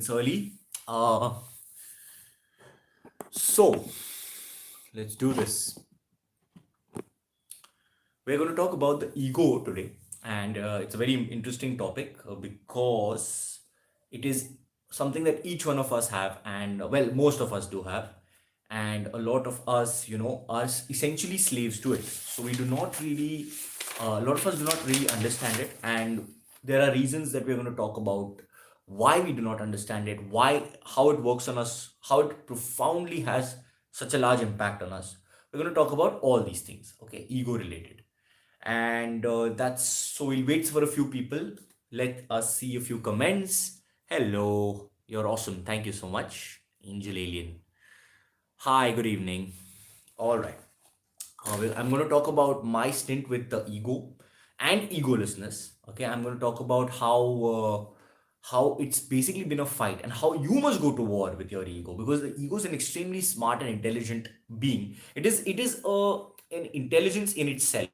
Early. So let's do this. We're going to talk about the ego today, and it's a very interesting topic because it is something that each one of us have, and well, most of us do have, and a lot of us, are essentially slaves to it. So we do not really, a lot of us do not really understand it, and there are reasons that we're going to talk about why we do not understand it, why, how it works on us, how it profoundly has such a large impact on us. We're going to talk about all these things, okay, ego related. And that's so we'll wait for a few people. Let us see a few comments. Hello, you're awesome. Thank you so much, Angel Alien. Hi, good evening. All right. I'm going to talk about my stint with the ego and egolessness. Okay, I'm going to talk about how it's basically been a fight and how you must go to war with your ego, because the ego is an extremely smart and intelligent being. It is an intelligence in itself,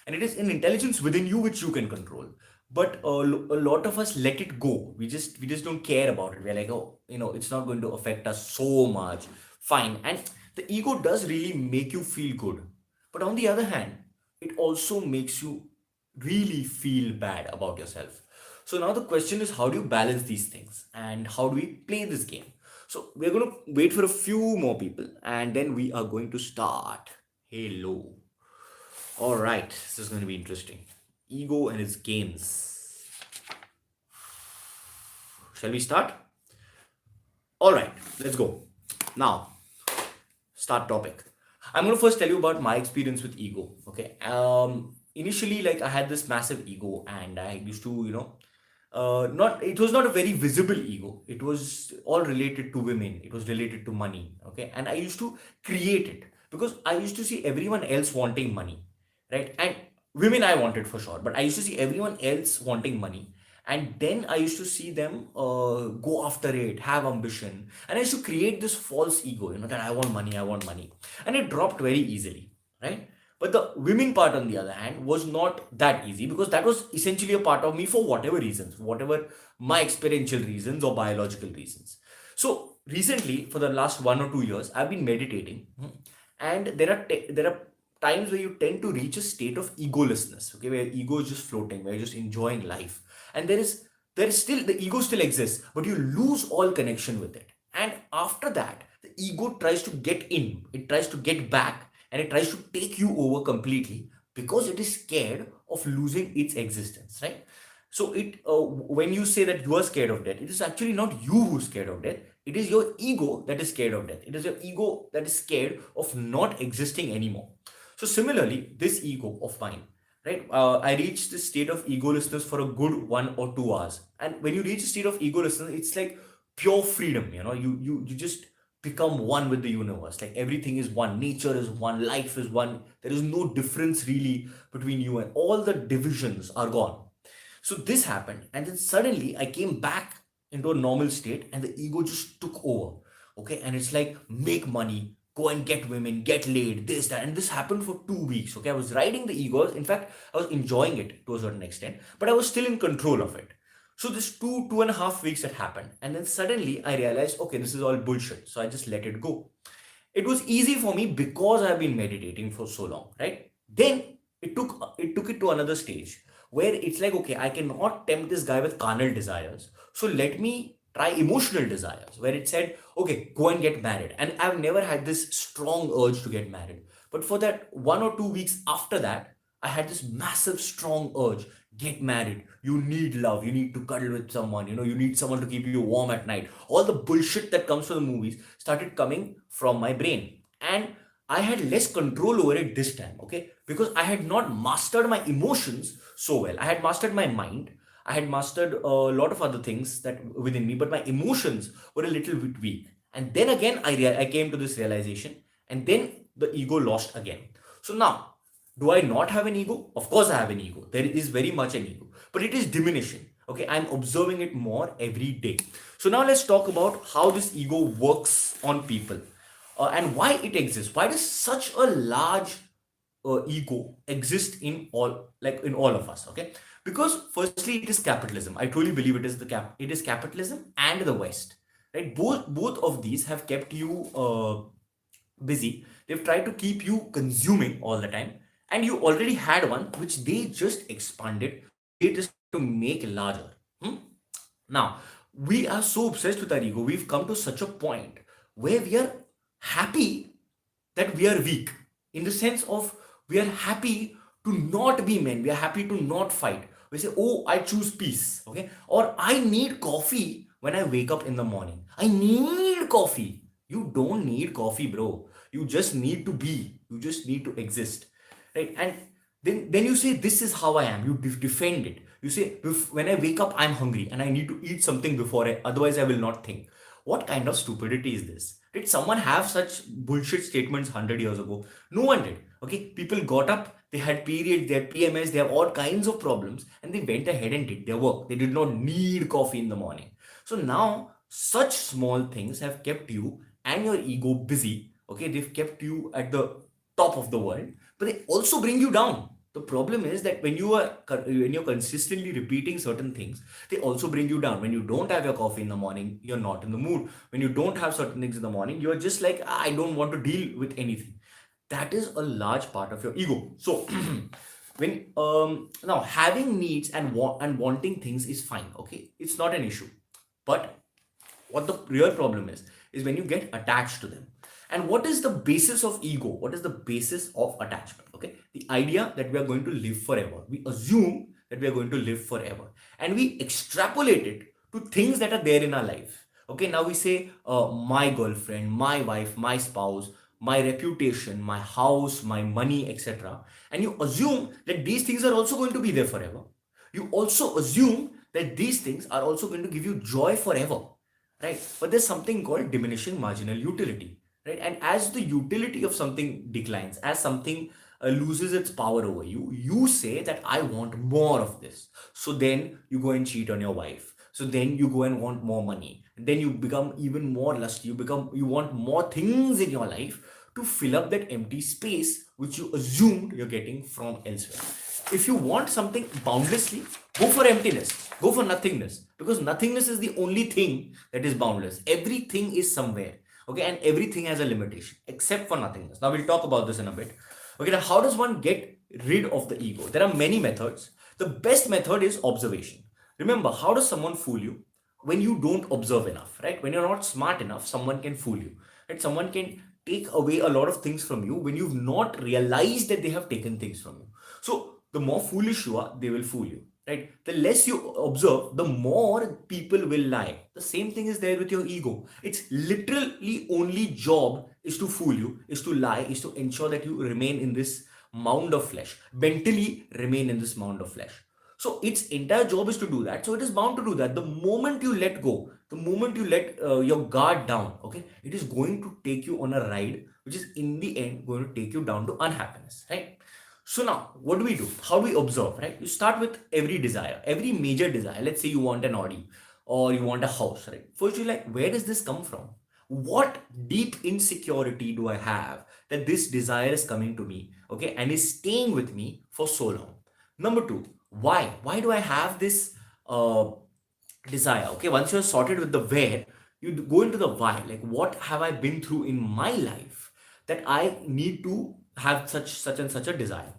and it is an intelligence within you which you can control. But a lot of us let it go. We just don't care about it. We're like, oh, it's not going to affect us so much. Fine. And the ego does really make you feel good, but on the other hand, it also makes you really feel bad about yourself. So now the question is, how do you balance these things and how do we play this game? So we're going to wait for a few more people and then we are going to start. Hello. All right, this is going to be interesting. Ego and its games. Shall we start? All right, let's go. Now, start topic. I'm going to first tell you about my experience with ego. Okay. Initially, like I had this massive ego, and I used to, not it was not a very visible ego. It was all related to women. It was related to money. Okay, and I used to create it because I used to see everyone else wanting money, right? And women I wanted for sure, but I used to see everyone else wanting money, and then I used to see them go after it, have ambition, and I used to create this false ego, that I want money, and it dropped very easily, right? But the women part, on the other hand, was not that easy because that was essentially a part of me for whatever reasons, whatever my experiential reasons or biological reasons. So recently, for the last 1 or 2 years, I've been meditating, and there are times where you tend to reach a state of egolessness, okay, where ego is just floating, where you're just enjoying life, and there is still the ego still exists, but you lose all connection with it. And after that, the ego tries to get in, it tries to get back, and it tries to take you over completely because it is scared of losing its existence, right? So when you say that you are scared of death, it is actually not you who's scared of death. It is your ego that is scared of death. It is your ego that is scared of not existing anymore. So similarly, this ego of mine, right? I reached this state of egolessness for a good 1 or 2 hours, and when you reach a state of egolessness, it's like pure freedom. You just become one with the universe. Like everything is one, nature is one, life is one. There is no difference really between you, and all the divisions are gone. So this happened, and then suddenly I came back into a normal state, and the ego just took over. Okay, and it's like make money, go and get women, get laid, this, that, and this happened for 2 weeks. Okay, I was riding the ego. In fact, I was enjoying it to a certain extent, but I was still in control of it. So this 2.5 weeks that happened, and then suddenly I realized, okay, this is all bullshit. So I just let it go. It was easy for me because I've been meditating for so long, right? Then it took it to another stage where it's like, okay, I cannot tempt this guy with carnal desires, so let me try emotional desires, where it said, okay, go and get married. And I've never had this strong urge to get married, but for that 1 or 2 weeks after that, I had this massive strong urge. Get married, you need love, you need to cuddle with someone, you need someone to keep you warm at night. All the bullshit that comes from the movies started coming from my brain, and I had less control over it this time, okay, because I had not mastered my emotions so well. I had mastered my mind, I had mastered a lot of other things that within me, but my emotions were a little bit weak. And then again, I came to this realization, and then the ego lost again. So now, do I not have an ego? Of course, I have an ego. There is very much an ego, but it is diminishing. Okay, I'm observing it more every day. So now let's talk about how this ego works on people, and why it exists. Why does such a large ego exist in all of us? Okay, Because firstly, it is capitalism. I truly believe it is capitalism and the West, right? Both of these have kept you busy. They've tried to keep you consuming all the time, and you already had one which they just expanded. They just try to make larger. Hmm? Now, we are so obsessed with our ego. We've come to such a point where we are happy that we are weak, in the sense of we are happy to not be men, we are happy to not fight. We say, oh, I choose peace, okay, or I need coffee when I wake up in the morning. I need coffee. You don't need coffee, bro. You just need to be, you just need to exist, right? And then you say, this is how I am. You defend it. You say, when I wake up, I'm hungry and I need to eat something before otherwise I will not think. What kind of stupidity is this? Did someone have such bullshit statements 100 years ago? No one did. Okay, people got up, they had periods, they had PMS, they have all kinds of problems, and they went ahead and did their work. They did not need coffee in the morning. So now, such small things have kept you and your ego busy. Okay, they've kept you at the top of the world, but they also bring you down. The problem is that when you're consistently repeating certain things, they also bring you down. When you don't have your coffee in the morning, you're not in the mood. When you don't have certain things in the morning, you're just like, "Ah, I don't want to deal with anything." That is a large part of your ego. So when now having needs and wanting things is fine. Okay, it's not an issue. But what the real problem is when you get attached to them. And what is the basis of ego? What is the basis of attachment? Okay, the idea that we are going to live forever. We assume that we are going to live forever, and we extrapolate it to things that are there in our life. Okay, now we say, my girlfriend, my wife, my spouse, my reputation, my house, my money, etc. And you assume that these things are also going to be there forever. You also assume that these things are also going to give you joy forever, right? But there's something called diminishing marginal utility, right? And as the utility of something declines, as something loses its power over you, you say that I want more of this. So then you go and cheat on your wife. So then you go and want more money. Then you become even more lusty. You want more things in your life to fill up that empty space which you assumed you're getting from elsewhere. If you want something boundlessly, go for emptiness, go for nothingness, because nothingness is the only thing that is boundless. Everything is somewhere, okay, and everything has a limitation except for nothingness. Now we'll talk about this in a bit. Okay, now how does one get rid of the ego? There are many methods. The best method is observation. Remember, how does someone fool you? When you don't observe enough, right? When you're not smart enough, someone can fool you, right? Someone can take away a lot of things from you when you've not realized that they have taken things from you. So the more foolish you are, they will fool you, right? The less you observe, the more people will lie. The same thing is there with your ego. Its literally only job is to fool you, is to lie, is to ensure that you remain in this mound of flesh, mentally remain in this mound of flesh. So its entire job is to do that. So it is bound to do that. The moment you let go, the moment you let your guard down, okay, it is going to take you on a ride, which is in the end going to take you down to unhappiness, right? So now, what do we do? How do we observe, right? You start with every desire, every major desire. Let's say you want an Audi or you want a house, right? First, you're like, where does this come from? What deep insecurity do I have that this desire is coming to me, okay, and is staying with me for so long? Number two, why? Why do I have this desire? Okay, once you're sorted with the where, you go into the why. Like, what have I been through in my life that I need to have such and such a desire?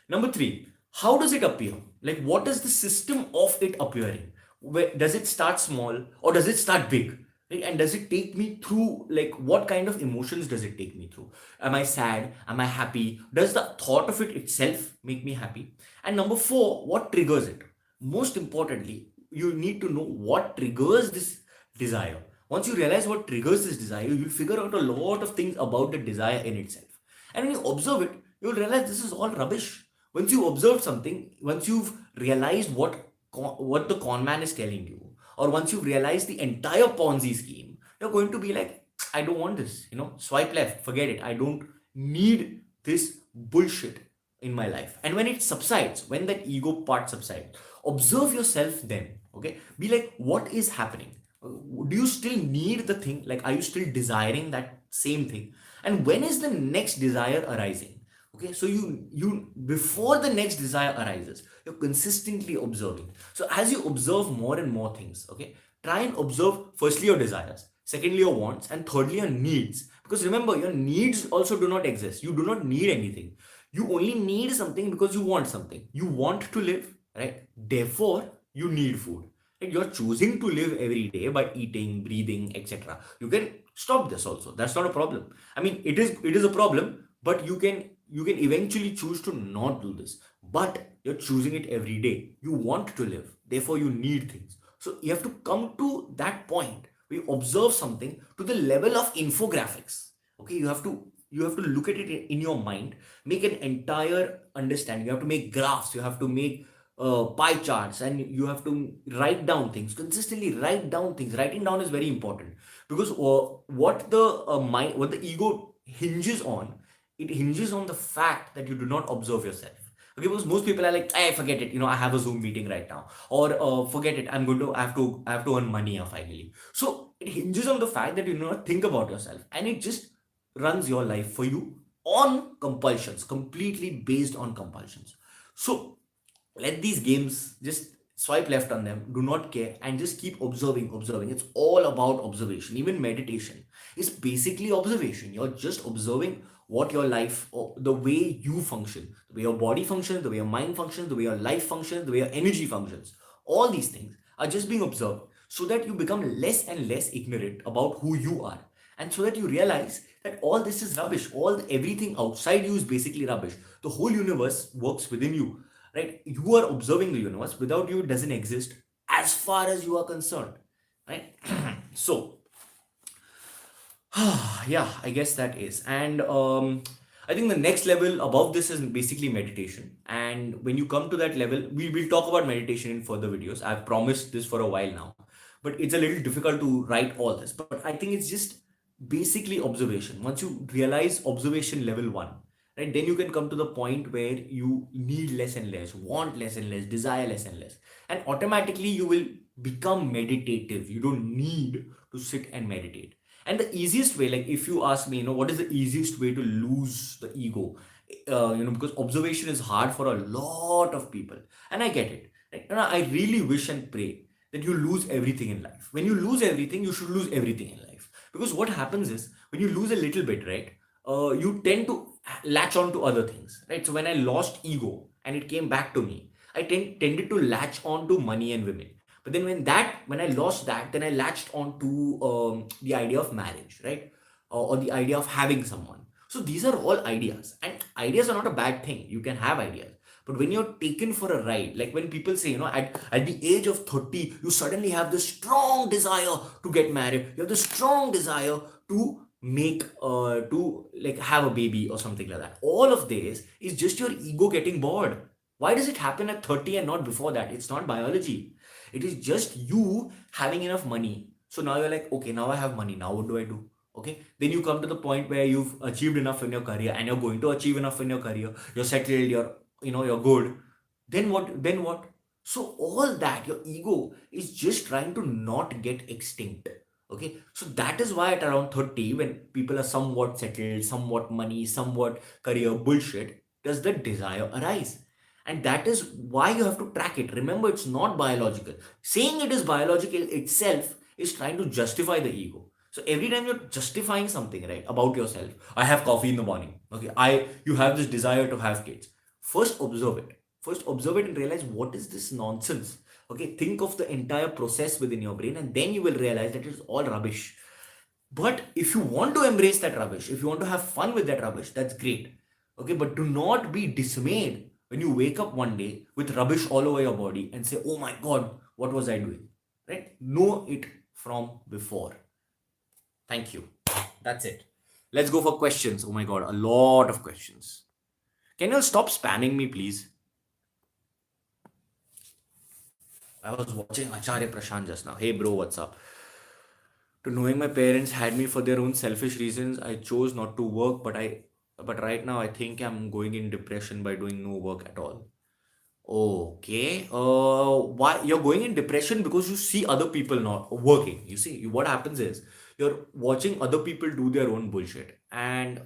Number three, how does it appear? Like, what is the system of it appearing? Where does it start small or does it start big? Right? And does it take me through, like, what kind of emotions does it take me through? Am I sad? Am I happy? Does the thought of it itself make me happy? And number four, what triggers it? Most importantly, you need to know what triggers this desire. Once you realize what triggers this desire, you'll figure out a lot of things about the desire in itself. And when you observe it, you'll realize this is all rubbish. Once you observe something, once you've realized what the con man is telling you, or once you've realized the entire Ponzi scheme, you're going to be like, I don't want this, swipe left, forget it. I don't need this bullshit in my life. And when it subsides, when that ego part subsides, observe yourself then, okay? Be like, what is happening? Do you still need the thing? Like, are you still desiring that same thing? And when is the next desire arising? Okay, so you before the next desire arises, you're consistently observing. So as you observe more and more things, okay, try and observe firstly your desires, secondly your wants, and thirdly your needs. Because remember, your needs also do not exist. You do not need anything. You only need something because you want something. You want to live, right? Therefore, you need food. And you're choosing to live every day by eating, breathing, etc. You can stop this also. That's not a problem. I mean, it is a problem, but you can eventually choose to not do this. But you're choosing it every day. You want to live. Therefore, you need things. So you have to come to that point where you observe something to the level of infographics. Okay, you have to look at it in your mind, make an entire understanding. You have to make graphs, you have to make pie charts, and you have to write down things consistently. Write down things. Writing down is very important because what the ego hinges on, it hinges on the fact that you do not observe yourself. Okay, because most people are like, hey, forget it, I have a Zoom meeting right now, or forget it, I have to earn money finally. So it hinges on the fact that you do not think about yourself, and it just runs your life for you on compulsions, completely based on compulsions. So let these games just swipe left on them, do not care, and just keep observing. It's all about observation. Even meditation is basically observation. You're just observing what your life, or the way you function, the way your body functions, the way your mind functions, the way your life functions, the way your energy functions. All these things are just being observed so that you become less and less ignorant about who you are, and so that you realize that all this is rubbish. Everything outside you is basically rubbish. The whole universe works within you, right? You are observing the universe. Without you, it doesn't exist as far as you are concerned, right? So yeah, I guess that is. And I think the next level above this is basically meditation. And when you come to that level, we will talk about meditation in further videos. I've promised this for a while now, but it's a little difficult to write all this. But I think it's just basically observation. Once you realize observation level one, right, then you can come to the point where you need less and less, want less and less, desire less and less, and automatically you will become meditative. You don't need to sit and meditate. And the easiest way, like if you ask me, what is the easiest way to lose the ego? Because observation is hard for a lot of people, and I get it. Right? I really wish and pray that you lose everything in life. When you lose everything, you should lose everything in life. Because what happens is when you lose a little bit, right, you tend to latch on to other things, right? So when I lost ego and it came back to me, I tended to latch on to money and women. But then when I lost that, then I latched on to the idea of marriage, right? Or the idea of having someone. So these are all ideas, and ideas are not a bad thing. You can have ideas. But when you're taken for a ride, like when people say, at the age of 30, you suddenly have this strong desire to get married. You have this strong desire to to like have a baby or something like that. All of this is just your ego getting bored. Why does it happen at 30 and not before that? It's not biology. It is just you having enough money. So now you're like, okay, now I have money. Now what do I do? Okay. Then you come to the point where you've achieved enough in your career, and you're going to achieve enough in your career. You're settled, you're good. Then what? Then what? So all that, your ego is just trying to not get extinct. Okay. So that is why at around 30, when people are somewhat settled, somewhat money, somewhat career bullshit, does the desire arise? And that is why you have to track it. Remember, it's not biological. Saying it is biological itself is trying to justify the ego. So every time you're justifying something, right, about yourself, I have coffee in the morning. Okay, you have this desire to have kids. First observe it. First observe it and realize, what is this nonsense? Okay, think of the entire process within your brain, and then you will realize that it's all rubbish. But if you want to embrace that rubbish, if you want to have fun with that rubbish, that's great. Okay, but do not be dismayed when you wake up one day with rubbish all over your body and say, oh my God, what was I doing? Right? Know it from before. Thank you. That's it. Let's go for questions. Oh my God, a lot of questions. Can you stop spamming me, please? I was watching Acharya Prashant just now. Hey, bro, what's up? To knowing my parents had me for their own selfish reasons, I chose not to work, but right now I think I'm going in depression by doing no work at all. Okay. Why you're going in depression? Because you see other people not working. You see, what happens is you're watching other people do their own bullshit, and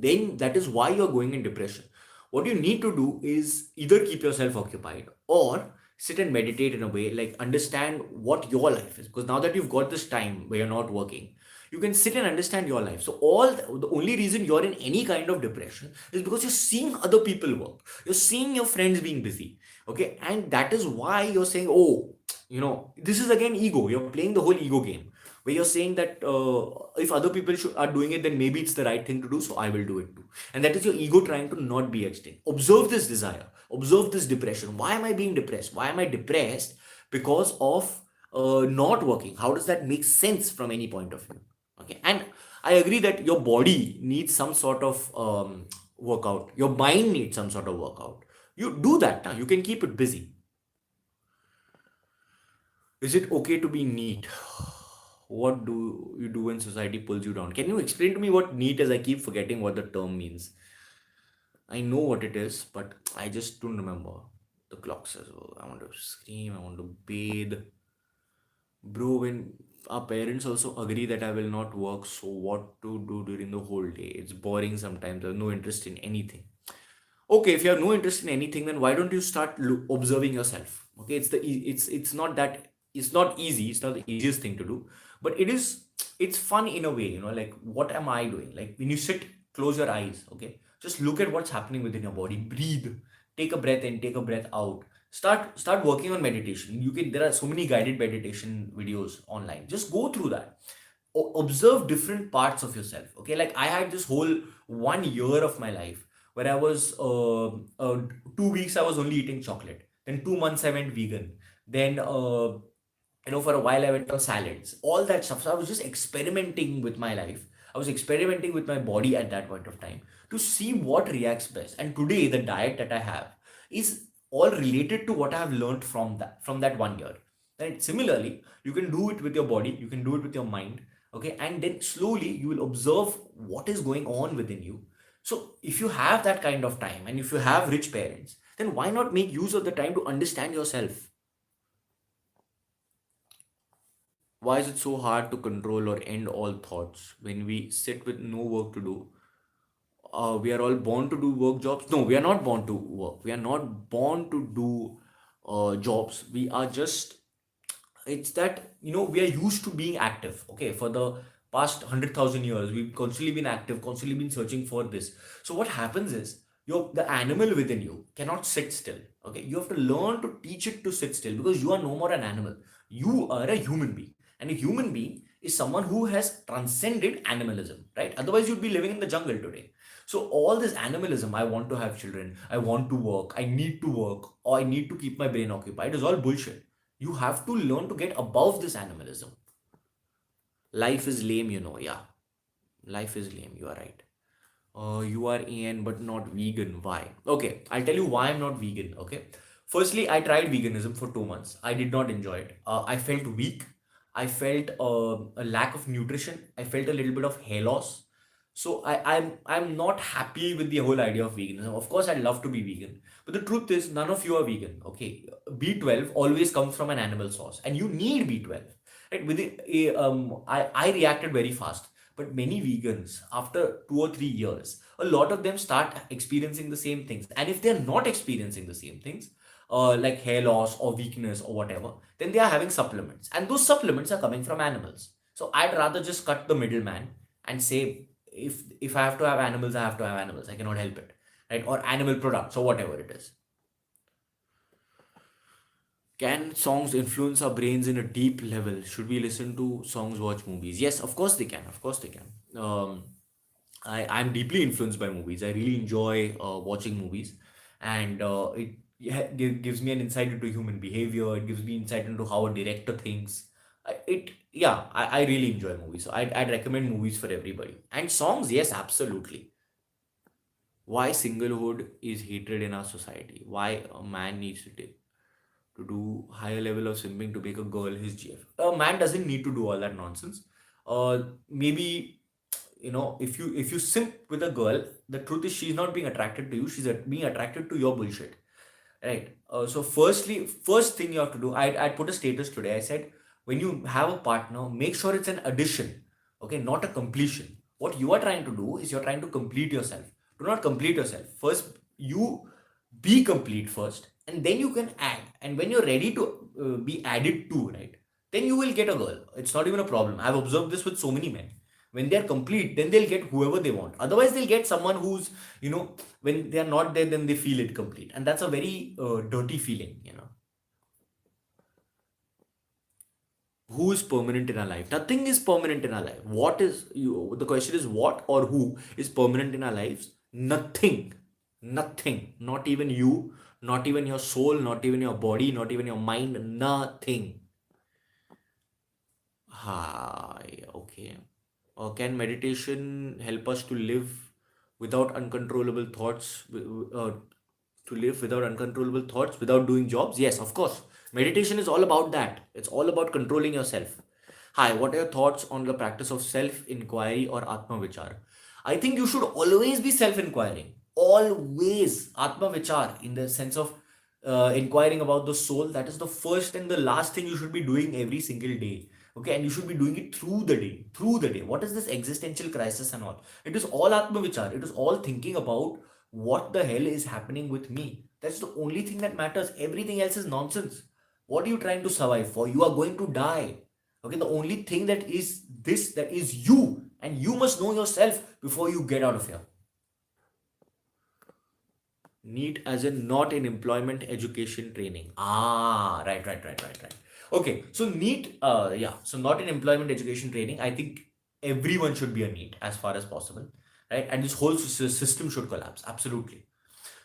then that is why you're going in depression. What you need to do is either keep yourself occupied or sit and meditate in a way, like understand what your life is. Because now that you've got this time where you're not working, you can sit and understand your life. So the only reason you're in any kind of depression is because you're seeing other people work. You're seeing your friends being busy. Okay. And that is why you're saying, oh, this is again ego. You're playing the whole ego game where you're saying that if other people are doing it, then maybe it's the right thing to do, so I will do it too. And that is your ego trying to not be extinct. Observe this desire, observe this depression. Why am I being depressed? Why am I depressed? Because of not working. How does that make sense from any point of view? Okay, and I agree that your body needs some sort of workout, your mind needs some sort of workout. You do that now, you can keep it busy. Is it okay to be neat? What do you do when society pulls you down? Can you explain to me what neat is? I keep forgetting what the term means. I know what it is, but I just don't remember. The clock says, oh, I want to scream, I want to bathe. Bro, when our parents also agree that I will not work, so what to do during the whole day? It's boring sometimes. I have no interest in anything. Okay, if you have no interest in anything, then why don't you start observing yourself? Okay, it's not that, it's not easy, it's not the easiest thing to do, but it's fun in a way, like what am I doing? Like when you sit, close your eyes. Okay, just look at what's happening within your body. Breathe, take a breath in, take a breath out. Start working on meditation. There are so many guided meditation videos online. Just go through that. Observe different parts of yourself. Okay, like I had this whole 1 year of my life where I was 2 weeks I was only eating chocolate. Then 2 months I went vegan. Then for a while I went on salads, all that stuff. So I was just experimenting with my life. I was experimenting with my body at that point of time to see what reacts best. And today the diet that I have is all related to what I have learned from that 1 year. And similarly, you can do it with your body, you can do it with your mind. Okay, and then slowly you will observe what is going on within you. So if you have that kind of time and if you have rich parents, then why not make use of the time to understand yourself? Why is it so hard to control or end all thoughts when we sit with no work to do? We are all born to do work jobs. No, we are not born to work. We are not born to do jobs. We are just, it's that, we are used to being active. Okay, for the past 100,000 years, we've constantly been active, constantly been searching for this. So what happens is, the animal within you cannot sit still. Okay, you have to learn to teach it to sit still, because you are no more an animal. You are a human being, and a human being is someone who has transcended animalism, right? Otherwise, you'd be living in the jungle today. So all this animalism, I want to have children, I want to work, I need to work, or I need to keep my brain occupied, is all bullshit. You have to learn to get above this animalism. Life is lame, yeah. Life is lame, you are right. You are AN but not vegan. Why? Okay, I'll tell you why I'm not vegan. Okay, firstly, I tried veganism for 2 months. I did not enjoy it. I felt weak. I felt a lack of nutrition. I felt a little bit of hair loss. So I'm not happy with the whole idea of veganism. Of course, I'd love to be vegan, but the truth is, none of you are vegan. Okay, B12 always comes from an animal source, and you need B12. Right? I reacted very fast. But many vegans, after 2 or 3 years, a lot of them start experiencing the same things. And if they're not experiencing the same things, like hair loss or weakness or whatever, then they are having supplements. And those supplements are coming from animals. So I'd rather just cut the middleman and say, if I have to have animals, I have to have animals. I cannot help it. Right? Or animal products or whatever it is. Can songs influence our brains in a deep level? Should we listen to songs, watch movies? Yes, of course they can. Of course they can. I'm deeply influenced by movies. I really enjoy watching movies, and gives me an insight into human behavior. It gives me insight into how a director thinks. I really enjoy movies. So I'd recommend movies for everybody. And songs, yes, absolutely. Why singlehood is hated in our society? Why a man needs to do higher level of simping to make a girl his GF. A man doesn't need to do all that nonsense. Maybe if you simp with a girl, the truth is she's not being attracted to you. She's being attracted to your bullshit, right? So first thing you have to do, I put a status today. I said, when you have a partner, make sure it's an addition, okay, not a completion. What you are trying to do is you're trying to complete yourself. Do not complete yourself. First, you be complete first, and then you can add. And when you're ready to be added to, right, then you will get a girl. It's not even a problem. I've observed this with so many men. When they're complete, then they'll get whoever they want. Otherwise, they'll get someone who's, when they're not there, then they feel it complete. And that's a very dirty feeling. Who is permanent in our life? Nothing is permanent in our life. What is you? The question is what or who is permanent in our lives? Nothing. Nothing. Not even you, not even your soul, not even your body, not even your mind. Nothing. Hi, okay. Can meditation help us to live without uncontrollable thoughts? To live without uncontrollable thoughts, without doing jobs? Yes, of course. Meditation is all about that. It's all about controlling yourself. Hi, what are your thoughts on the practice of self inquiry or Atma Vichar? I think you should always be self inquiring. Always. Atma Vichar, in the sense of inquiring about the soul. That is the first and the last thing you should be doing every single day. Okay, and you should be doing it through the day. Through the day. What is this existential crisis and all? It is all Atma Vichar. It is all thinking about what the hell is happening with me. That's the only thing that matters. Everything else is nonsense. What are you trying to survive for? You are going to die. Okay, the only thing that is this, that is you, and you must know yourself before you get out of here. NEET as in not in employment education training. Ah, right. Okay, so NEET, yeah, so not in employment education training. I think everyone should be a NEET as far as possible, right? And this whole system should collapse. Absolutely.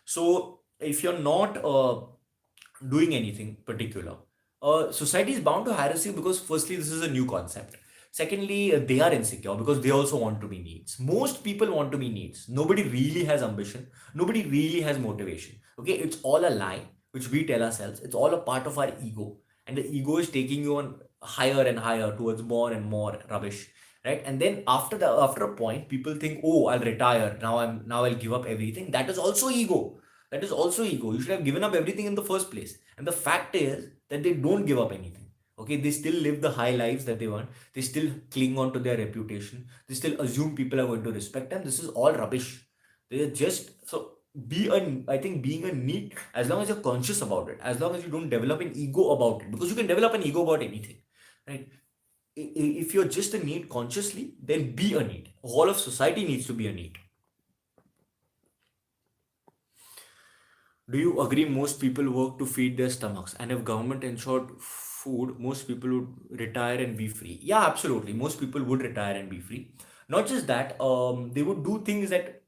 So if you're not doing anything particular, society is bound to harass you because firstly, this is a new concept. Secondly, they are insecure because they also want to be needs. Most people want to be needs. Nobody really has ambition. Nobody really has motivation. Okay, it's all a lie which we tell ourselves. It's all a part of our ego, and the ego is taking you on higher and higher towards more and more rubbish, right? And then after a point, people think, oh, I'll retire now. I'll give up everything. That is also ego. That is also ego. You should have given up everything in the first place. And the fact is that they don't give up anything. Okay, they still live the high lives that they want. They still cling on to their reputation. They still assume people are going to respect them. This is all rubbish. They are just so I think being a NEET, as long as you're conscious about it, as long as you don't develop an ego about it, because you can develop an ego about anything, right? If you're just a NEET consciously, then be a NEET. All of society needs to be a NEET. Do you agree most people work to feed their stomachs? And if government ensured food, most people would retire and be free. Yeah, absolutely. Most people would retire and be free. Not just that, they would do things that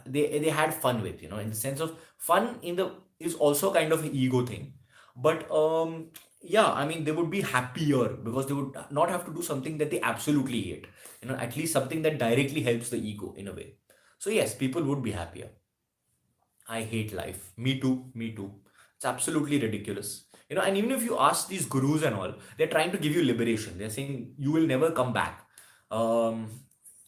they had fun with, in the sense of fun in the is also kind of an ego thing. But yeah, I mean, they would be happier because they would not have to do something that they absolutely hate. At least something that directly helps the ego in a way. So yes, people would be happier. I hate life. Me too. Me too. It's absolutely ridiculous. And even if you ask these gurus and all, they're trying to give you liberation. They're saying you will never come back. Um,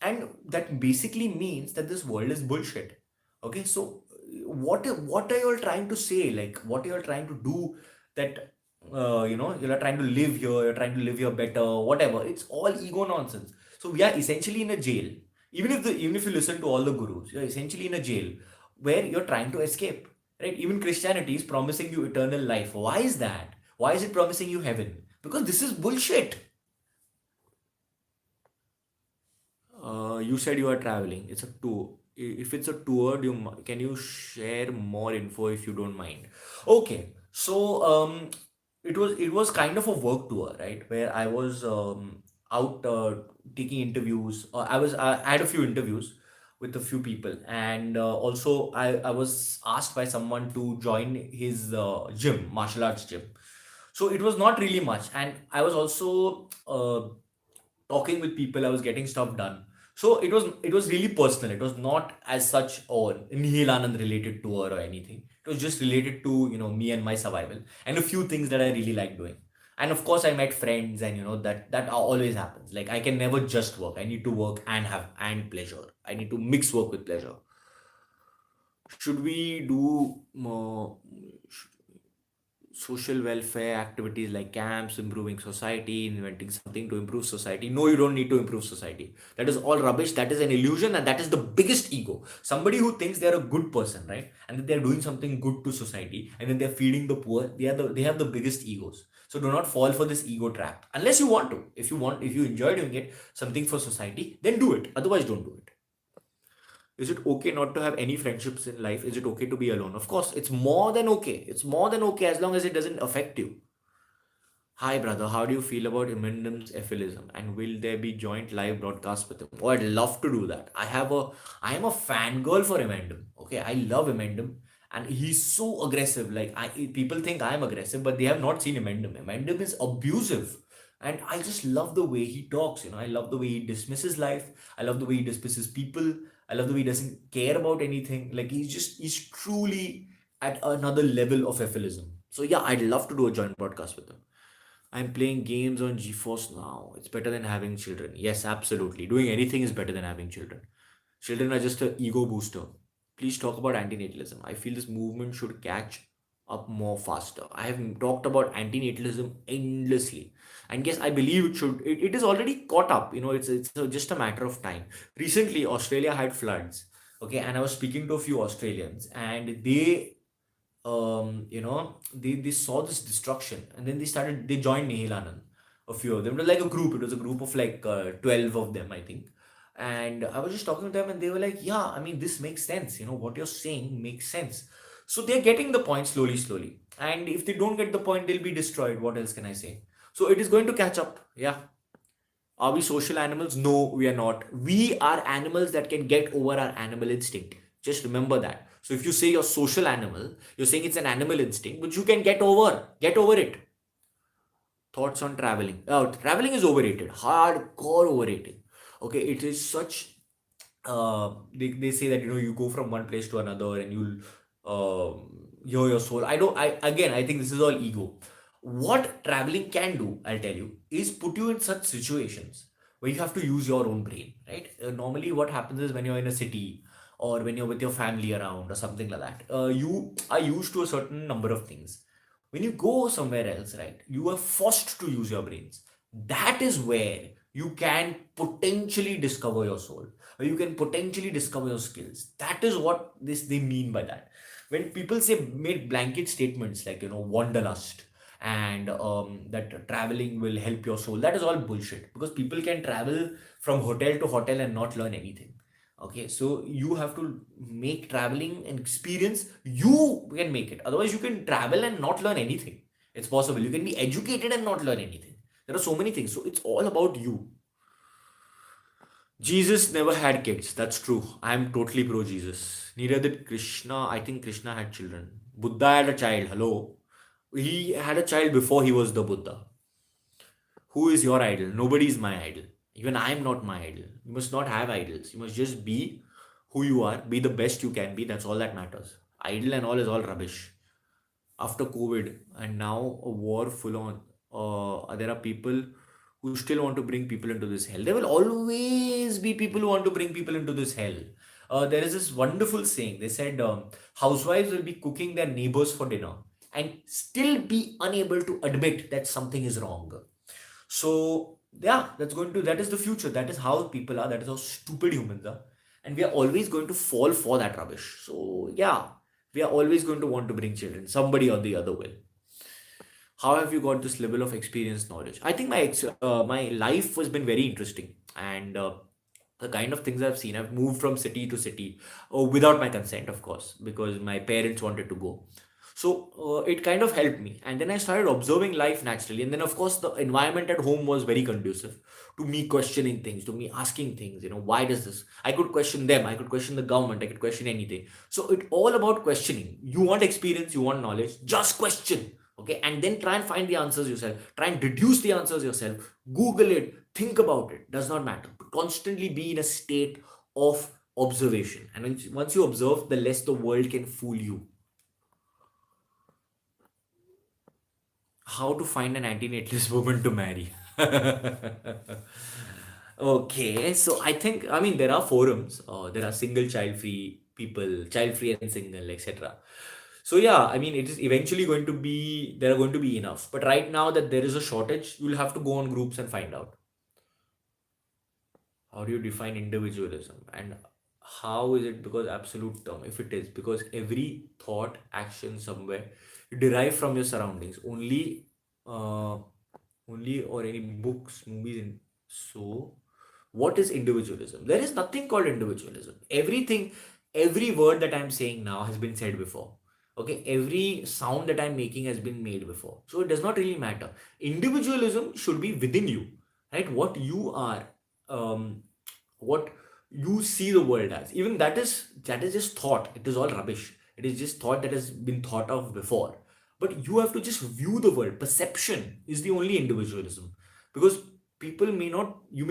and that basically means that this world is bullshit. Okay, so what are you all trying to say? Like, what are you all trying to do that, you're trying to live here, you're trying to live here better, whatever. It's all ego nonsense. So we are essentially in a jail. Even if you listen to all the gurus, you're essentially in a jail where you're trying to escape, right? Even Christianity is promising you eternal life. Why is that? Why is it promising you heaven? Because this is bullshit. You said you are traveling. It's a tour. If it's a tour, can you share more info if you don't mind? Okay, so it was kind of a work tour, right? Where I was out taking interviews. I had a few interviews with a few people, and also I was asked by someone to join his gym, martial arts gym. So it was not really much, and I was also talking with people. I was getting stuff done. So it was really personal. It was not as such or NihilAnand related tour or anything. It was just related to me and my survival and a few things that I really like doing. And of course, I met friends, and that always happens. Like I can never just work. I need to work and have and pleasure. I need to mix work with pleasure. Should we do more? social welfare activities like camps, improving society, inventing something to improve society. No, you don't need to improve society. That is all rubbish. That is an illusion, and that is the biggest ego. Somebody who thinks they're a good person, right, and that they're doing something good to society, and then they're feeding the poor. They have the biggest egos. So do not fall for this ego trap unless you want to. If you enjoy doing it, something for society, then do it. Otherwise, don't do it. Is it okay not to have any friendships in life? Is it okay to be alone? Of course, it's more than okay. It's more than okay as long as it doesn't affect you. Hi, brother. How do you feel about Eminem aphilism? And will there be joint live broadcast with him? Oh, I'd love to do that. I am a fangirl for Eminem. Okay, I love Eminem, and he's so aggressive. People think I am aggressive, but they have not seen Eminem. Eminem is abusive, and I just love the way he talks. I love the way he dismisses life. I love the way he dismisses people. I love the way he doesn't care about anything. Like he's truly at another level of aphilism. So yeah, I'd love to do a joint broadcast with him. I'm playing games on GeForce now. It's better than having children. Yes, absolutely. Doing anything is better than having children. Children are just an ego booster. Please talk about antinatalism. I feel this movement should catch up more faster. I have talked about antinatalism endlessly. And yes, I believe it should. It is already caught up. It's just a matter of time. Recently, Australia had floods. Okay, and I was speaking to a few Australians, and they saw this destruction, and then they joined NihilAnand. A few of them. It was like a group. It was a group of like 12 of them, I think. And I was just talking to them, and they were like, yeah, I mean, this makes sense. What you're saying makes sense. So they're getting the point slowly, slowly. And if they don't get the point, they'll be destroyed. What else can I say? So it is going to catch up. Yeah. Are we social animals? No, we are not. We are animals that can get over our animal instinct. Just remember that. So if you say you're social animal, you're saying it's an animal instinct, but you can get over it. Thoughts on traveling? Traveling is overrated, hardcore overrated. Okay, it is such. They say that you go from one place to another and you'll hear your soul. I don't. I think this is all ego. What traveling can do, I'll tell you, is put you in such situations where you have to use your own brain, right? Normally, what happens is when you're in a city or when you're with your family around or something like that, you are used to a certain number of things. When you go somewhere else, right, you are forced to use your brains. That is where you can potentially discover your soul, or you can potentially discover your skills. That is what this they mean by that. When people say made blanket statements like wanderlust and that traveling will help your soul, that is all bullshit, because people can travel from hotel to hotel and not learn anything. Okay, so you have to make traveling an experience. You can make it. Otherwise, you can travel and not learn anything. It's possible. You can be educated and not learn anything. There are so many things. So it's all about you. Jesus never had kids. That's true. I'm totally pro Jesus. Neither did Krishna. I think Krishna had children. Buddha had a child. Hello. He had a child before he was the Buddha. Who is your idol? Nobody is my idol. Even I am not my idol. You must not have idols. You must just be who you are. Be the best you can be. That's all that matters. Idol and all is all rubbish. After COVID and now a war full on, there are people who still want to bring people into this hell. There will always be people who want to bring people into this hell. There is this wonderful saying. They said housewives will be cooking their neighbors for dinner and still be unable to admit that something is wrong. So yeah, that is the future. That is how people are. That is how stupid humans are, and we are always going to fall for that rubbish. So yeah, we are always going to want to bring children. Somebody or the other will. How have you got this level of experience knowledge? I think my life has been very interesting, and the kind of things I've seen. I've moved from city to city, without my consent, of course, because my parents wanted to go. So it kind of helped me, and then I started observing life naturally, and then of course the environment at home was very conducive to me questioning things, to me asking things. Why does this? I could question them, I could question the government, I could question anything. So it's all about questioning. You want experience, you want knowledge, just question. Okay, and then try and find the answers yourself, try and deduce the answers yourself, google it, think about it, does not matter. Constantly be in a state of observation, and once you observe, the less the world can fool you. How to find an antinatalist woman to marry? Okay, so I mean, there are forums, there are single child free people, child free and single, etc. So yeah, I mean, it is eventually going to be, there are going to be enough. But right now that there is a shortage, you'll have to go on groups and find out. How do you define individualism? And how is it because absolute term? If it is, because every thought, action somewhere derive from your surroundings. Uh, only or any books, movies, and so what is individualism? There is nothing called individualism. Everything, every word that I'm saying now has been said before. Okay, every sound that I'm making has been made before. So it does not really matter. Individualism should be within you, right? What you are, um, what you see the world as. Even that is just thought. It is all rubbish. It is just thought that has been thought of before. But you have to just view the world. Perception is the only individualism, because you may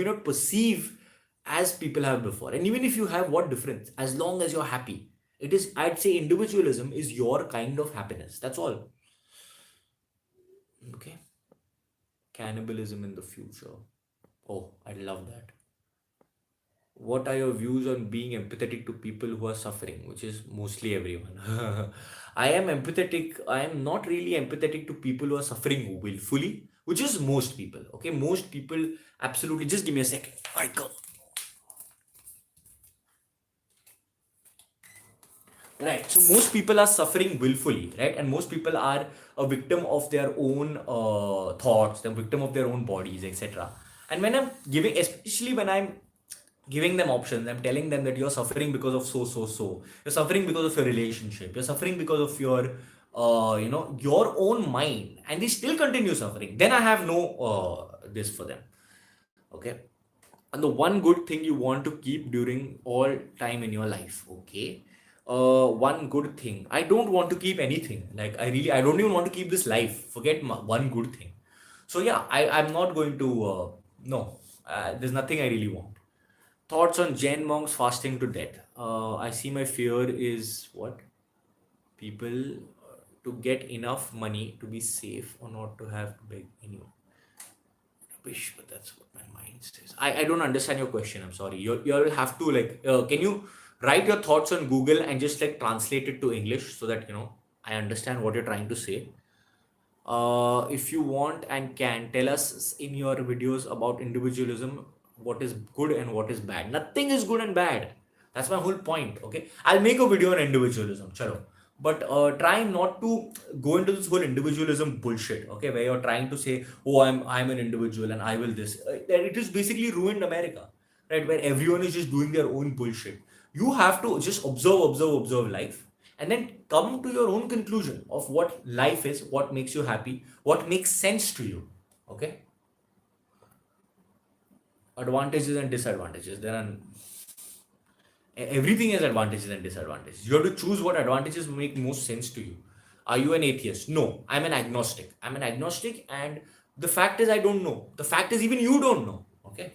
not perceive as people have before. And even if you have, what difference? As long as you're happy, it is. I'd say individualism is your kind of happiness. That's all. Okay. Cannibalism in the future. Oh, I love that. What are your views on being empathetic to people who are suffering, which is mostly everyone? I am empathetic. I am not really empathetic to people who are suffering willfully, which is most people. Okay, most people absolutely. Just give me a second. I go. Right. So most people are suffering willfully, right? And most people are a victim of their own thoughts, the victim of their own bodies, etc. And when I'm giving, especially when I'm giving them options, I'm telling them that you're suffering because of so. You're suffering because of your relationship. You're suffering because of your, your own mind, and they still continue suffering. Then I have no this for them. Okay. And the one good thing you want to keep during all time in your life. Okay. One good thing. I don't want to keep anything. Like I don't even want to keep this life. Forget one good thing. So yeah, I'm not going to. No, there's nothing I really want. Thoughts on Jain monks fasting to death. I see my fear is what? People to get enough money to be safe or not to have to beg anyone. Wish, but that's what my mind says. I don't understand your question. I'm sorry. You'll have to like, can you write your thoughts on Google and just like translate it to English so that, I understand what you're trying to say. If you want and can, tell us in your videos about individualism, what is good and what is bad. Nothing is good and bad. That's my whole point. Okay, I'll make a video on individualism. Chalo. But try not to go into this whole individualism bullshit. Okay, where you're trying to say, oh, I'm an individual and I will this. It is basically ruined America, right? Where everyone is just doing their own bullshit. You have to just observe life, and then come to your own conclusion of what life is, what makes you happy, what makes sense to you. Okay. Advantages and disadvantages. There are, everything has advantages and disadvantages. You have to choose what advantages make most sense to you. Are you an atheist? No, I'm an agnostic. I'm an agnostic, and the fact is I don't know. The fact is even you don't know. Okay.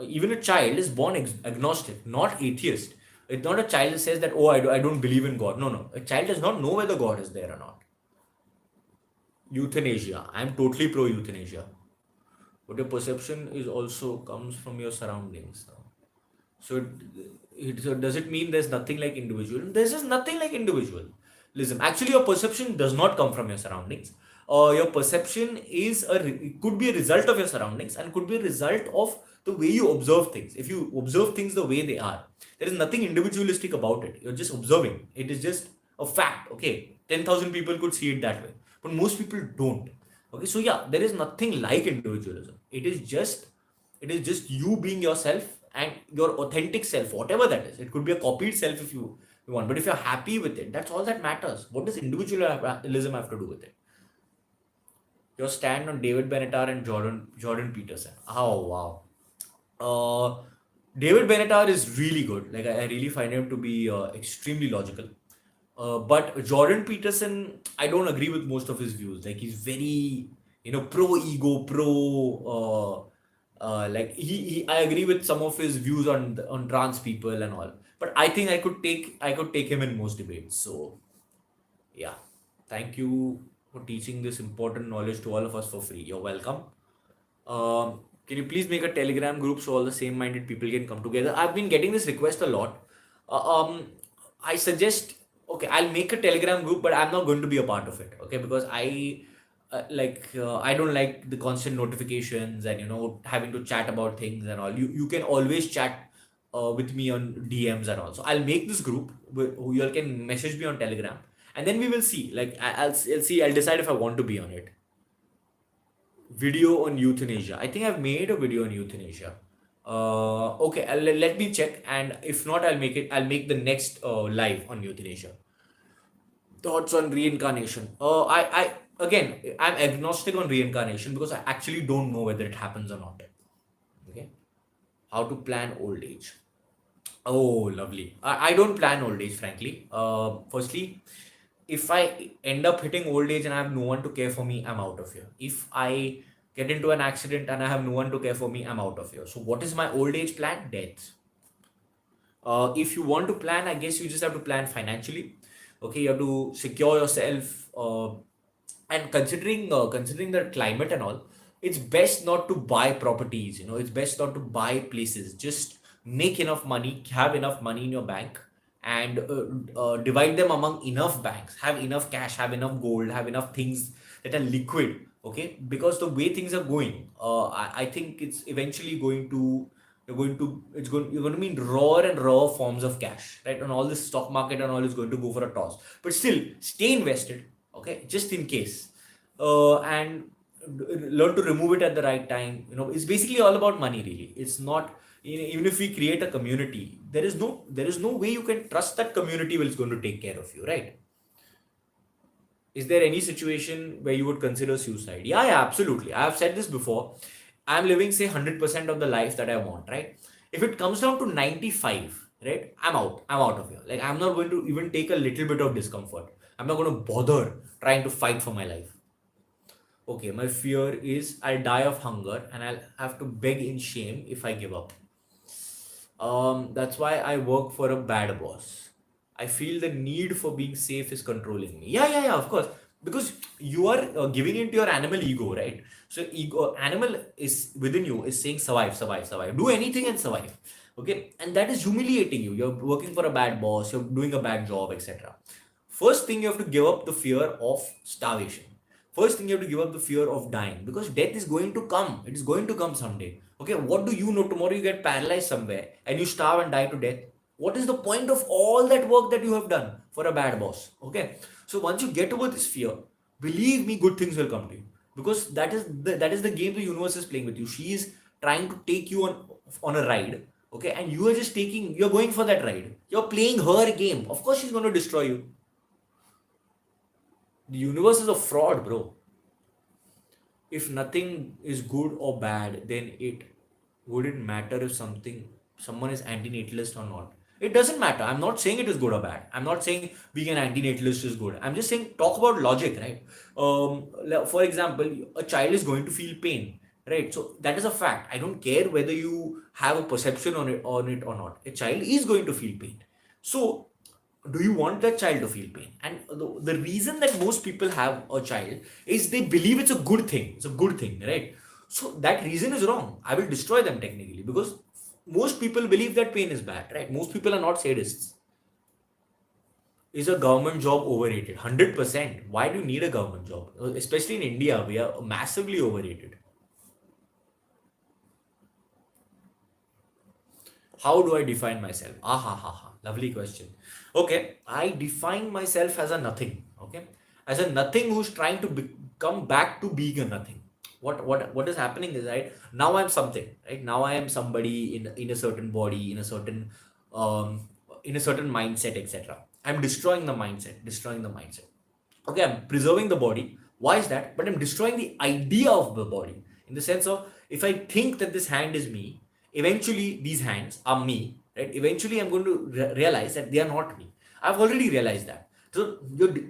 Even a child is born agnostic, not atheist. It's not a child that says that, oh, I don't believe in God. No. A child does not know whether God is there or not. Euthanasia. I'm totally pro euthanasia. But your perception is also comes from your surroundings. So does it mean there's nothing like individual? There's just nothing like individualism. Actually, your perception does not come from your surroundings. Your perception it could be a result of your surroundings and could be a result of the way you observe things. If you observe things the way they are, there is nothing individualistic about it. You're just observing. It is just a fact. Okay, 10,000 people could see it that way, but most people don't. Okay, so yeah, there is nothing like individualism. It is just you being yourself and your authentic self, whatever that is. It could be a copied self if you want, but if you're happy with it, that's all that matters. What does individualism have to do with it? Your stand on David Benatar and Jordan Peterson. Oh wow. Uh, David Benatar is really good. Like I really find him to be extremely logical. But Jordan Peterson, I don't agree with most of his views. Like he's very, pro ego, like I agree with some of his views on trans people and all. But I think I could take him in most debates. So yeah, thank you for teaching this important knowledge to all of us for free. You're welcome. Can you please make a Telegram group so all the same-minded people can come together? I've been getting this request a lot. Uh, um, I suggest okay, I'll make a Telegram group, but I'm not going to be a part of it. Okay, because I don't like the constant notifications and having to chat about things and all. You can always chat with me on DMs and all. So I'll make this group who you all can message me on Telegram, and then we will see. Like I'll see. I'll decide if I want to be on it. Video on euthanasia. I think I've made a video on euthanasia. Okay, let me check, and if not, I'll make the next live on euthanasia. Thoughts on reincarnation. I'm agnostic on reincarnation because I actually don't know whether it happens or not. Okay, how to plan old age. Oh, lovely. I don't plan old age, frankly. Firstly, if I end up hitting old age and I have no one to care for me, I'm out of here. If I get into an accident and I have no one to care for me, I'm out of here. So, what is my old age plan? Death. If you want to plan, I guess you just have to plan financially. Okay, you have to secure yourself. And considering the climate and all, it's best not to buy properties. It's best not to buy places. Just make enough money, have enough money in your bank, and divide them among enough banks. Have enough cash, have enough gold, have enough things that are liquid. Okay, because the way things are going, I think it's eventually going to you're going to be in raw forms of cash, right? And all this stock market and all is going to go for a toss. But still, stay invested, okay, just in case, and learn to remove it at the right time. It's basically all about money, really. It's not. Even if we create a community, there is no way you can trust that community is going to take care of you, right? Is there any situation where you would consider suicide? Yeah, absolutely. I have said this before. I'm living, say, 100% of the life that I want, right? If it comes down to 95, right, I'm out. I'm out of here. Like, I'm not going to even take a little bit of discomfort. I'm not going to bother trying to fight for my life. Okay, my fear is I'll die of hunger and I'll have to beg in shame if I give up. That's why I work for a bad boss. I feel the need for being safe is controlling me. Yeah, of course. Because you are giving into your animal ego, right? So animal is within you is saying survive, survive, survive. Do anything and survive. Okay, and that is humiliating you. You're working for a bad boss. You're doing a bad job, etc. First thing, you have to give up the fear of starvation. First thing, you have to give up the fear of dying, because death is going to come. It is going to come someday. Okay, what do you know? Tomorrow you get paralyzed somewhere and you starve and die to death. What is the point of all that work that you have done for a bad boss? Okay, so once you get over this fear, believe me, good things will come to you, because that is the game the universe is playing with you. She is trying to take you on a ride. Okay, and you're going for that ride. You're playing her game. Of course, she's going to destroy you. The universe is a fraud, bro. If nothing is good or bad, then it wouldn't matter if someone is antinatalist or not. It doesn't matter. I'm not saying it is good or bad. I'm not saying being an antinatalist is good. I'm just saying talk about logic, right? For example, a child is going to feel pain, right? So that is a fact. I don't care whether you have a perception on it or not. A child is going to feel pain. So do you want that child to feel pain? And the reason that most people have a child is they believe it's a good thing. It's a good thing, right? So that reason is wrong. I will destroy them technically, because most people believe that pain is bad, right? Most people are not sadists. Is a government job overrated? 100%. Why do you need a government job? Especially in India, we are massively overrated. How do I define myself? Ah ha ha ha. Lovely question. Okay, I define myself as a nothing. Okay, as a nothing who's trying to come back to being a nothing. What is happening is, right now I'm something. Right now I am somebody in a certain body, um in a certain mindset, etc. I'm destroying the mindset. Destroying the mindset. Okay, I'm preserving the body. Why is that? But I'm destroying the idea of the body, in the sense of, if I think that this hand is me, eventually these hands are me, right? Eventually I'm going to realize that they are not me. I've already realized that. So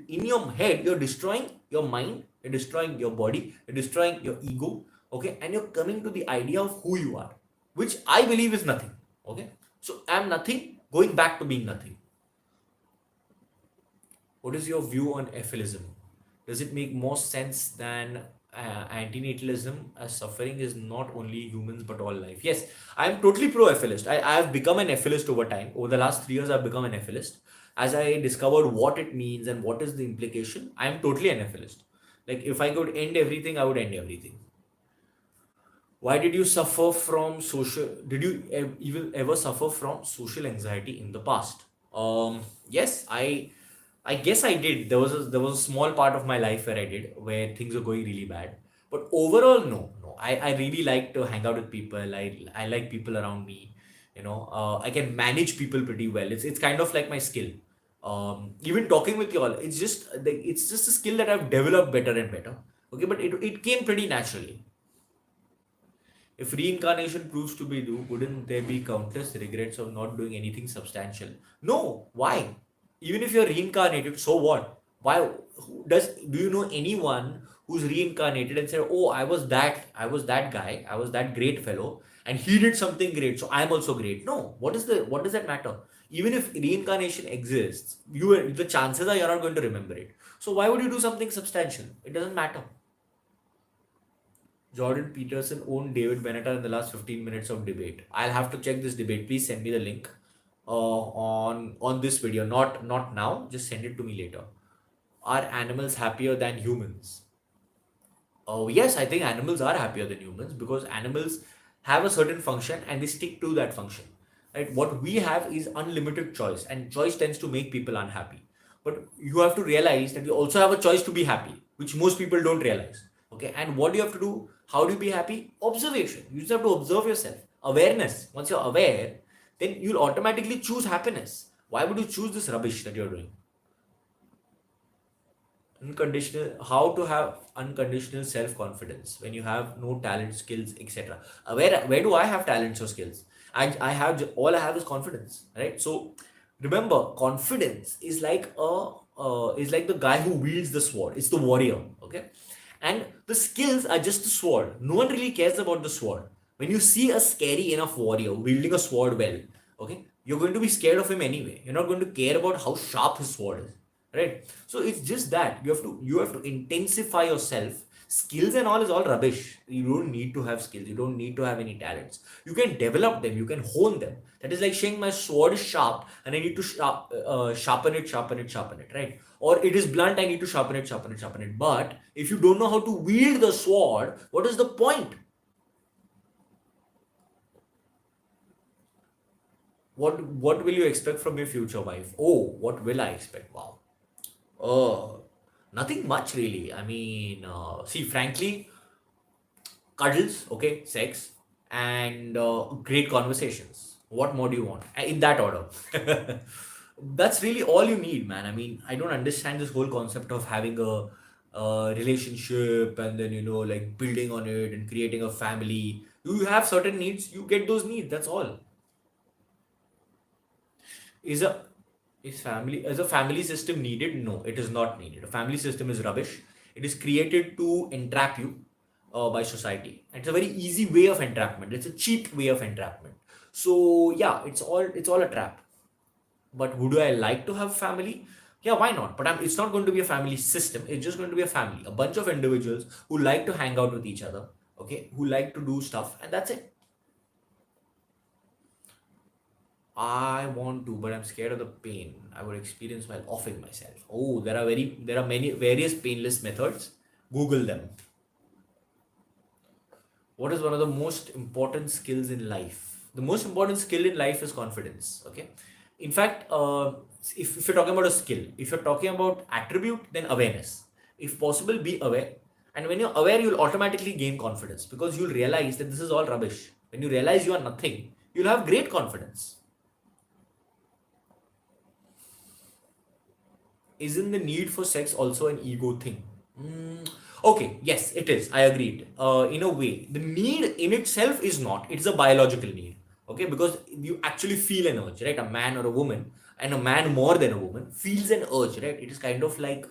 in your head, you're destroying your mind, you're destroying your body, you're destroying your ego. Okay, and you're coming to the idea of who you are, which I believe is nothing. Okay, so I'm nothing going back to being nothing. What is your view on ephilism? Does it make more sense than antinatalism, as suffering is not only humans but all life? Yes, I am totally pro-ephilist. I have become an ephilist over time. Over the last 3 years, I've become an ephilist. as I discovered what it means and what is the implication, I am totally a nihilist. Like if I could end everything, I would end everything. Why did you suffer from social? Did you even ever suffer from social anxiety in the past? Yes, I guess I did. There was a small part of my life where I did, where things were going really bad. But overall, no, no. I really like to hang out with people. I like people around me. I can manage people pretty well. It's kind of like my skill. Even talking with you all, it's just a skill that I've developed better and better. Okay, but it came pretty naturally. If reincarnation proves to be true, wouldn't there be countless regrets of not doing anything substantial? No. Why? Even if you're reincarnated, so what? Why? Do you know anyone who's reincarnated and said, "Oh, I was that guy, I was that great fellow, and he did something great, so I'm also great"? No. What does that matter? Even if reincarnation exists, the chances are you're not going to remember it. So why would you do something substantial? It doesn't matter. Jordan Peterson owned David Benetta in the last 15 minutes of debate. I'll have to check this debate. Please send me the link on this video. Not now. Just send it to me later. Are animals happier than humans? Oh yes, I think animals are happier than humans because animals have a certain function and they stick to that function. Right? What we have is unlimited choice, and choice tends to make people unhappy. But you have to realize that you also have a choice to be happy, which most people don't realize. Okay, and what do you have to do? How do you be happy? Observation. You just have to observe yourself. Awareness. Once you're aware, then you'll automatically choose happiness. Why would you choose this rubbish that you're doing? Unconditional, how to have unconditional self-confidence when you have no talent, skills, etc. Where do I have talents or skills? I have all I have is confidence, right? So remember, confidence is like the guy who wields the sword. It's the warrior, okay? And the skills are just the sword. No one really cares about the sword. When you see a scary enough warrior wielding a sword well, okay, you're going to be scared of him anyway. You're not going to care about how sharp his sword is, right? So it's just that you have to intensify yourself. Skills and all is all rubbish. You don't need to have skills, you don't need to have any talents. You can develop them, you can hone them. That is like saying my sword is sharp and I need to sharpen it, right? Or it is blunt, I need to sharpen it. But if you don't know how to wield the sword, what is the point? What will you expect from your future wife? Oh, what will I expect? Wow. Nothing much really. I mean, see, frankly, cuddles, okay, sex, and great conversations. What more do you want? In that order. That's really all you need, man. I mean, I don't understand this whole concept of having a relationship and then, like building on it and creating a family. You have certain needs, you get those needs. That's all. Is a is a family system needed? No, it is not needed. A family system is rubbish. It is created to entrap you by society. It's a very easy way of entrapment. It's a cheap way of entrapment. So yeah, it's all a trap. But would I like to have family? Yeah, why not? But it's not going to be a family system. It's just going to be a family, a bunch of individuals who like to hang out with each other. Okay, who like to do stuff, and that's it. I want to, but I'm scared of the pain I would experience while offing myself. Oh, there are many various painless methods. Google them. What is one of the most important skills in life? The most important skill in life is confidence. Okay. In fact, if you're talking about a skill, if you're talking about attribute, then awareness. If possible, be aware. And when you're aware, you'll automatically gain confidence because you'll realize that this is all rubbish. When you realize you are nothing, you'll have great confidence. Isn't the need for sex also an ego thing? Okay, yes, it is. I agreed. In a way, the need in itself is not. It's a biological need. Okay, because you actually feel an urge, right? A man or a woman, and a man more than a woman feels an urge, right? It is kind of like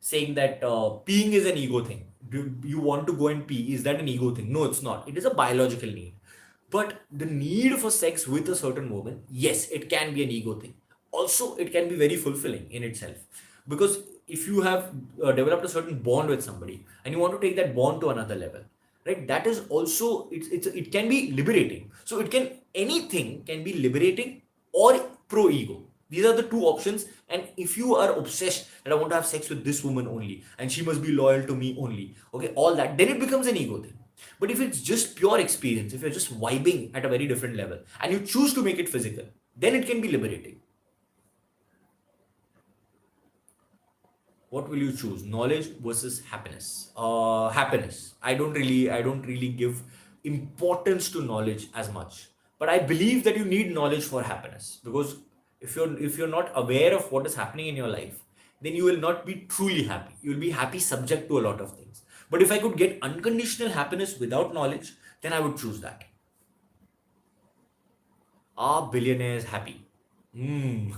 saying that peeing is an ego thing. Do you want to go and pee? Is that an ego thing? No, it's not. It is a biological need. But the need for sex with a certain woman, yes, it can be an ego thing. Also, it can be very fulfilling in itself. Because if you have developed a certain bond with somebody and you want to take that bond to another level, right, that is also, it can be liberating. So, anything can be liberating or pro ego. These are the two options. And if you are obsessed that I want to have sex with this woman only and she must be loyal to me only, okay, all that, then it becomes an ego thing. But if it's just pure experience, if you're just vibing at a very different level and you choose to make it physical, then it can be liberating. What will you choose? Knowledge versus happiness? Happiness. I don't really give importance to knowledge as much, but I believe that you need knowledge for happiness, because if you're not aware of what is happening in your life, then you will not be truly happy. You will be happy subject to a lot of things. But if I could get unconditional happiness without knowledge, then I would choose that. Are billionaires happy? Hmm.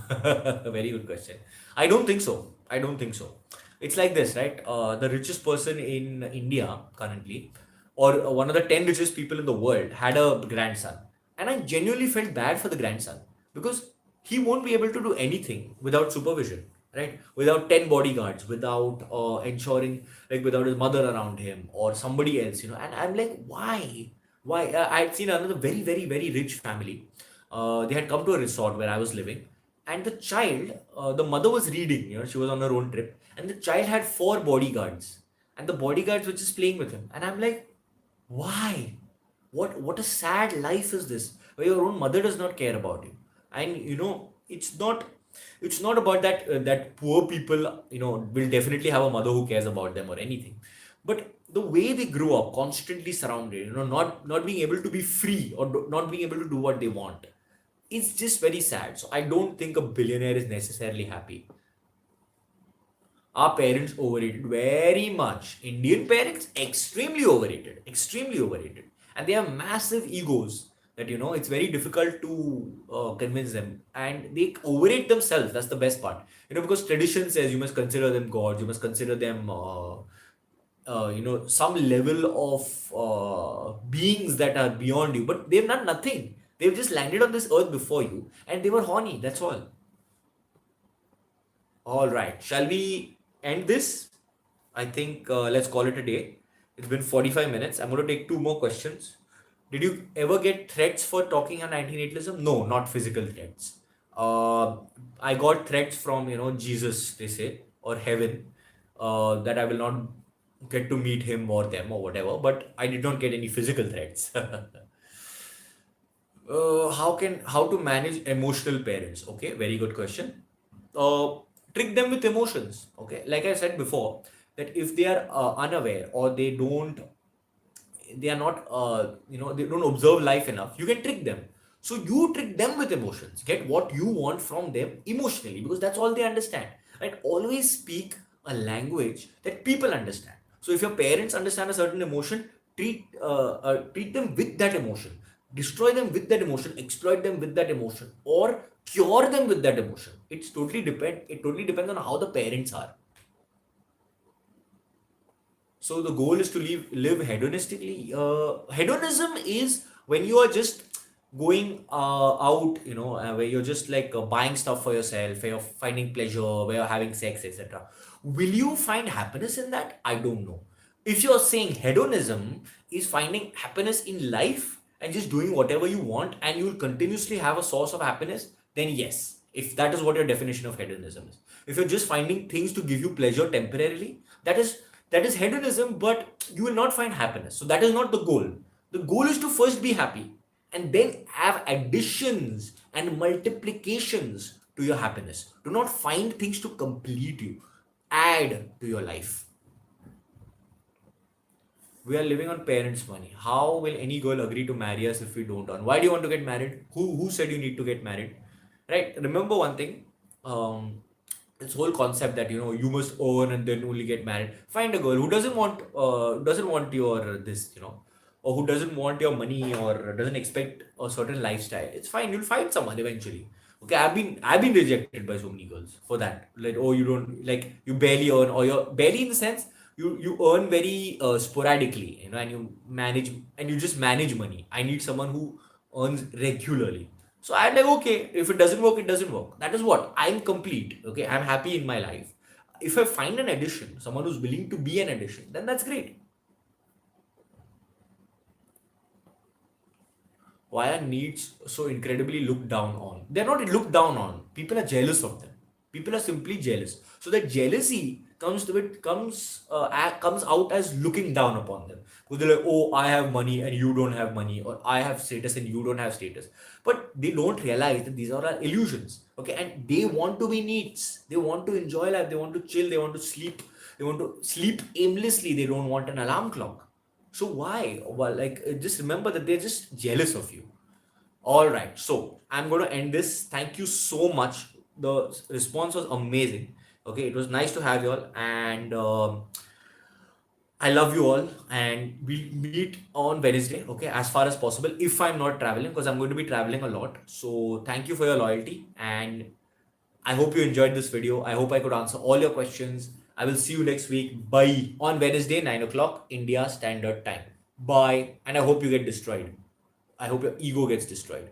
Very good question. I don't think so. I don't think so. It's like this, right? The richest person in India currently, or one of the 10 richest people in the world, had a grandson. And I genuinely felt bad for the grandson, because he won't be able to do anything without supervision, right? Without 10 bodyguards, without ensuring, like, without his mother around him or somebody else, And I'm like, why? Why? I'd seen another very, very, very rich family. They had come to a resort where I was living, and the mother was reading, she was on her own trip, and the child had four bodyguards, and the bodyguards were just playing with him. And I'm like, why? What a sad life is this, where your own mother does not care about you. And it's not about that poor people, will definitely have a mother who cares about them or anything. But the way they grew up, constantly surrounded, not being able to be free, or not being able to do what they want, it's just very sad. So I don't think a billionaire is necessarily happy. Our parents overrated very much. Indian parents extremely overrated, extremely overrated, and they have massive egos that it's very difficult to convince them, and they overrate themselves. That's the best part, because tradition says you must consider them gods, you must consider them. Some level of beings that are beyond you, but they've done nothing. They've just landed on this earth before you, and they were horny. That's all right. Shall we end this? I think let's call it a day. It's been 45 minutes. I'm going to take two more questions. Did you ever get threats for talking on antinatalism? No, not physical threats. I got threats from, Jesus, they say, or heaven, that I will not get to meet him or them or whatever, but I did not get any physical threats. How to manage emotional parents? Okay, very good question. uh, Trick them with emotions. Okay, like I said before, that if they are unaware, or they are not they don't observe life enough, you can trick them. So you trick them with emotions, get what you want from them emotionally, because that's all they understand, right? Always speak a language that people understand. So if your parents understand a certain emotion, treat them with that emotion, destroy them with that emotion, exploit them with that emotion, or cure them with that emotion. It totally depends on how the parents are. So the goal is to live hedonistically. Hedonism is when you are just going out, where you're just like buying stuff for yourself, where you're finding pleasure, where you're having sex, etc. Will you find happiness in that? I don't know. If you're saying hedonism is finding happiness in life and just doing whatever you want, and you will continuously have a source of happiness, then yes, if that is what your definition of hedonism is. If you're just finding things to give you pleasure temporarily, that is hedonism, but you will not find happiness. So that is not the goal. The goal is to first be happy and then have additions and multiplications to your happiness. Do not find things to complete you. Add to your life. We are living on parents' money. How will any girl agree to marry us if we don't earn? Why do you want to get married? Who said you need to get married? Right? Remember one thing. This whole concept that you must earn and then only get married. Find a girl who doesn't want your this, or who doesn't want your money, or doesn't expect a certain lifestyle. It's fine. You'll find someone eventually. Okay, I've been rejected by so many girls for that. Like, oh, you don't, like, you barely earn, or you're barely, in the sense you earn very sporadically, and you just manage money. I need someone who earns regularly. So I'm like, okay, if it doesn't work, it doesn't work. That is what I'm complete. Okay, I'm happy in my life. If I find an addition, someone who's willing to be an addition, then that's great. Why are needs so incredibly looked down on? They're not looked down on. People are jealous of them. People are simply jealous. So that jealousy comes out as looking down upon them. Because they're like, oh, I have money and you don't have money, or I have status and you don't have status. But they don't realize that these are all illusions. Okay, and they want to be neats. They want to enjoy life. They want to chill. They want to sleep. They want to sleep aimlessly. They don't want an alarm clock. So why? Well, like just remember that they're just jealous of you. All right. So I'm going to end this. Thank you so much. The response was amazing. Okay, it was nice to have you all, and I love you all. And we'll meet on Wednesday. Okay, as far as possible, if I'm not traveling, because I'm going to be traveling a lot. So thank you for your loyalty, and I hope you enjoyed this video. I hope I could answer all your questions. I will see you next week. Bye. On Wednesday, 9 o'clock, India Standard Time. Bye. And I hope you get destroyed. I hope your ego gets destroyed.